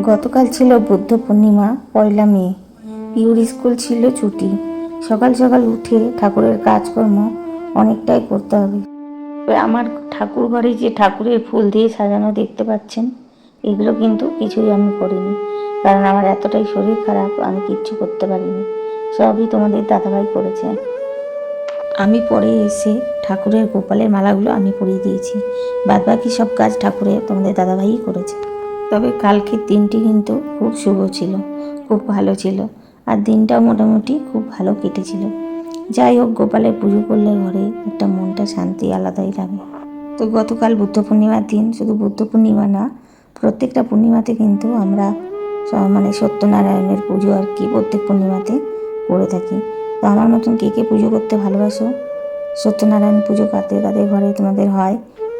গতকাল ছিল বুদ্ধ পূর্ণিমা, পয়লা মে। Pure school ছিল ছুটি। সকাল সকাল উঠে ঠাকুরের কাজকর্ম অনেকটাই করতে হবে। আমার ঠাকুর ঘরে যে ঠাকুরের ফুল দিয়ে সাজানো দেখতে পাচ্ছেন, এগুলো কিন্তু কিছুই আমি করিনি, কারণ আমার এতটাই শরীর খারাপ, আমি কিচ্ছু করতে পারিনি। সবই তোমাদের দাদাভাই করেছে। আমি পরে এসে ঠাকুরের গোপালের মালাগুলো আমি পরিয়ে দিয়েছি। বাদবাকি সব কাজ ঠাকুরের তোমাদের দাদাভাইই করেছে। তবে কালকের দিনটি কিন্তু খুব শুভ ছিল, খুব ভালো ছিল, আর দিনটাও মোটামুটি খুব ভালো কেটেছিল। যাই হোক, গোপালের পুজো করলে ঘরে একটা মনটা শান্তি আলাদাই লাগে। তো গতকাল বুদ্ধ পূর্ণিমার দিন, শুধু বুদ্ধ পূর্ণিমা না, প্রত্যেকটা পূর্ণিমাতে কিন্তু আমরা সত্যনারায়ণের পুজো আর কি প্রত্যেক পূর্ণিমাতে করে থাকি। তো আমার মতন কে কে পুজো করতে ভালোবাসো, সত্যনারায়ণ পুজো কাদের কাদের ঘরে তোমাদের হয়,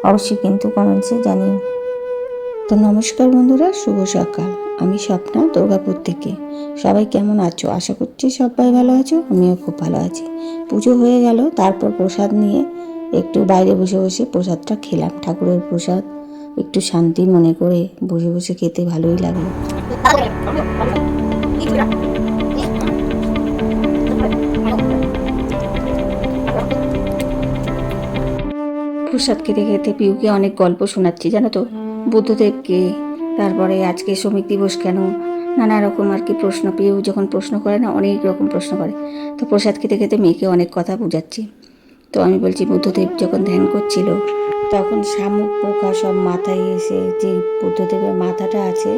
অবশ্যই কিন্তু কমেন্টসে জানিও। তো নমস্কার বন্ধুরা, শুভ সকাল। আমি স্বপ্না, দুর্গাপুর থেকে। সবাই কেমন আছো? আশা করছি সবাই ভালো আছো, আমিও খুব ভালো আছি। পুজো হয়ে গেল, তারপর প্রসাদ নিয়ে একটু বাইরে বসে বসে প্রসাদটা খেলাম। ঠাকুরের প্রসাদ একটু শান্তি মনে করে বসে বসে খেতে ভালোই লাগলো। প্রসাদ খেতে খেতে পিউকে অনেক গল্প শোনাচ্ছি, জানো তো, বুদ্ধদেবকে, তারপরে আজকে শ্রমিক দিবস কেন, নানা রকম আর কি প্রশ্ন। পিউ যখন প্রশ্ন করে না, অনেক রকম প্রশ্ন করে। তো প্রসাদ খেতে খেতে মেয়েকে অনেক কথা বুঝাচ্ছি। তো আমি বলছি, বুদ্ধদেব যখন ধ্যান করছিল তখন শামুক পোকা সব মাথায় এসে, যে বুদ্ধদেবের মাথাটা আছে,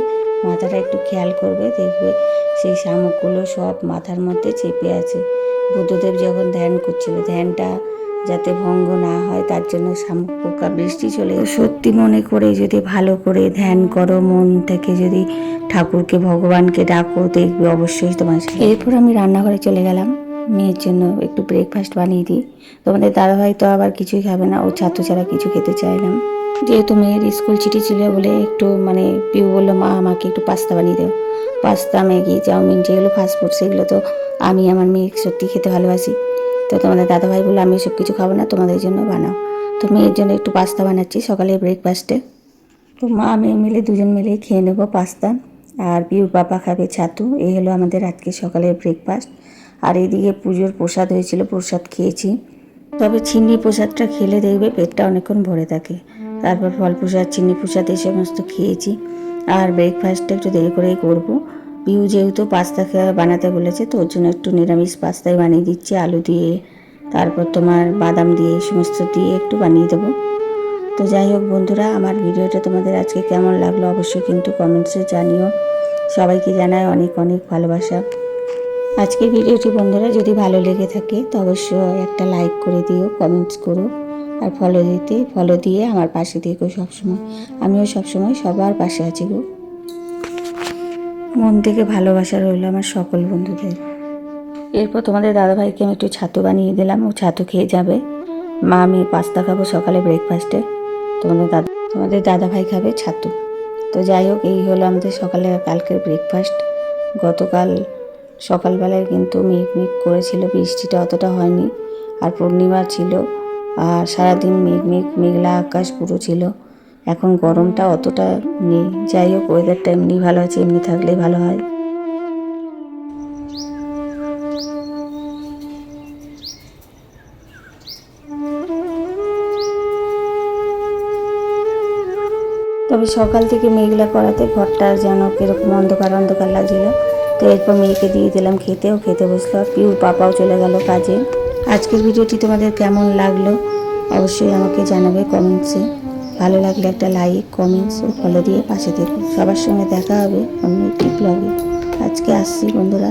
মাথাটা একটু খেয়াল করবে, দেখবে সেই শামুকগুলো সব মাথার মধ্যে চেপে আছে। বুদ্ধদেব যখন ধ্যান করছিল, ধ্যানটা যাতে ভঙ্গ না হয় তার জন্য শামুক পোকা বৃষ্টি চলে। সত্যি মনে করে যদি ভালো করে ধ্যান করো, মন থেকে যদি ঠাকুরকে ভগবানকে ডাকো, দেখবে অবশ্যই তোমার। এরপর আমি রান্নাঘরে চলে গেলাম, মেয়ের জন্য একটু ব্রেকফাস্ট বানিয়ে দিই। তোমাদের দাদাভাই তো আবার কিছুই খাবে না, ও ছাতু ছাড়া কিছু খেতে চায় না। যেহেতু মেয়ের স্কুল ছুটি ছিল বলে একটু পিউ বললো, মা আমাকে একটু পাস্তা বানিয়ে দাও। পাস্তা, ম্যাগি, চাউমিন, যেগুলো ফাস্টফুড, সেগুলো তো আমি আমার মেয়ে সত্যি খেতে ভালোবাসি। তো তোমাদের দাদাভাই বললো, আমি সব কিছু খাবো না, তোমাদের জন্য বানাও। তো মেয়ের জন্য একটু পাস্তা বানাচ্ছি সকালের ব্রেকফাস্টে। তো মা মেয়ে মিলে দুজন মিলেই খেয়ে নেবো পাস্তা, আর পিউর পাপা খাবে ছাতু। এই হলো আমাদের আজকে সকালের ব্রেকফাস্ট। আর এইদিকে পুজোর প্রসাদ হয়েছিল, প্রসাদ খেয়েছি। তবে চিনি প্রসাদটা খেলে দেখবে পেটটা অনেকক্ষণ ভরে থাকে। তারপর ফল প্রসাদ, চিনি প্রসাদ, এই সমস্ত খেয়েছি। আর ব্রেকফাস্টটা একটু দেরি করেই করবো। পিউ যেহেতু পাস্তা বানাতে বলেছে, তো ওর জন্য একটু নিরামিষ পাস্তাই বানিয়ে দিচ্ছি, আলু দিয়ে, তারপর তোমার বাদাম দিয়ে, এই সমস্ত দিয়ে একটু বানিয়ে দেবো। তো যাই হোক বন্ধুরা, আমার ভিডিওটা তোমাদের আজকে কেমন লাগলো অবশ্যই কিন্তু কমেন্টসে জানিও। সবাইকে জানায় অনেক অনেক ভালোবাসা। আজকের ভিডিওটি বন্ধুরা যদি ভালো লেগে থাকে তো অবশ্যই একটা লাইক করে দিও, কমেন্টস করো, আর ফলো দিয়ে আমার পাশে থেকো সবসময়। আমিও সবসময় সবার পাশে আছি গো। মন থেকে ভালোবাসা রইল আমার সকল বন্ধুদের। এরপর তোমাদের দাদাভাইকে আমি একটু ছাতু বানিয়ে দিলাম, ও ছাতু খেয়ে যাবে। মা আমি পাস্তা খাবো সকালে ব্রেকফাস্টে, তোমাদের দাদাভাই খাবে ছাতু। তো যাই হোক, এই হলো আমাদের সকালে কালকের ব্রেকফাস্ট। গতকাল সকালবেলায় কিন্তু মেঘ করেছিল, বৃষ্টিটা অতটা হয়নি, আর পূর্ণিমা ছিল, আর সারাদিন মেঘলা আকাশ পুরো ছিল। এখন গরমটা অতটা নেই। যাই হোক, ওয়েদারটা এমনি ভালো আছে, এমনি থাকলেই ভালো হয়। তবে সকাল থেকে মেঘলা করাতে ঘরটা যেন কীরকম অন্ধকার অন্ধকার লাগছিল। তো এরপর মেয়েকে দিয়ে দিলাম খেতে, ও খেতে বসলো, আর পিউর পাপাও চলে গেল কাজে। আজকের ভিডিওটি তোমাদের কেমন লাগলো অবশ্যই আমাকে জানাবে কমেন্টসে। ভালো লাগলে একটা লাইক, কমেন্টস ও ফলো দিয়ে পাশে থেকো। সবার সঙ্গে দেখা হবে অন্য একটি ব্লগে। আজকে আসছি বন্ধুরা।